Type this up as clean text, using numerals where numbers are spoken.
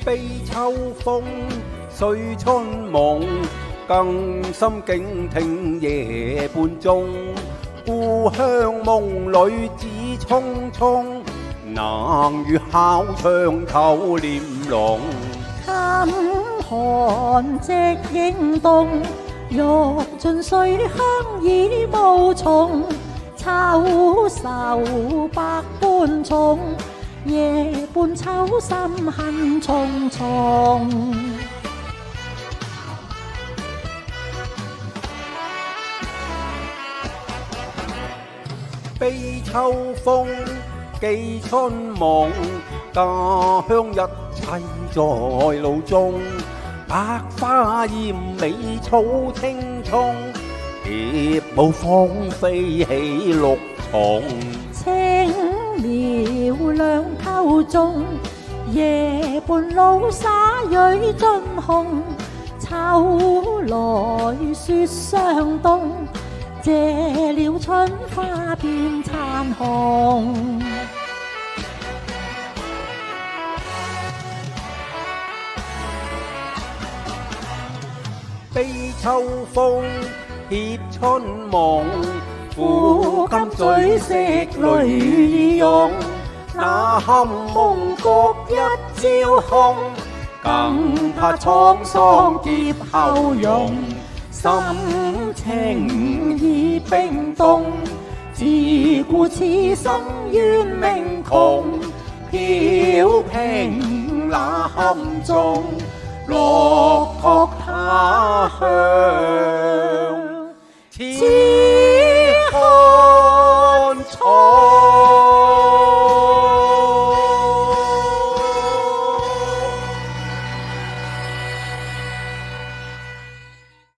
悲秋風，歲春夢，更深警聽夜半鐘。故鄉夢裏只匆匆，能與考窗透簾籠。近寒夕影動，欲盡水鄉已無從。秋愁百般重，夜半秋心恨重重。悲秋風，寄春夢，家鄉一切在路中。百花艷美草青蔥，蝶舞芳菲起綠松。青苗兩溝中，夜半露灑蕊盡紅。秋來雪霜凍，謝了春花變殘紅。悲秋風，貼春夢，苦今醉色淚已湧。那堪夢局一朝空，更怕滄桑劫後容。心情已冰凍，自顧此生怨命窮。飄萍那坎中，落魄他鄉。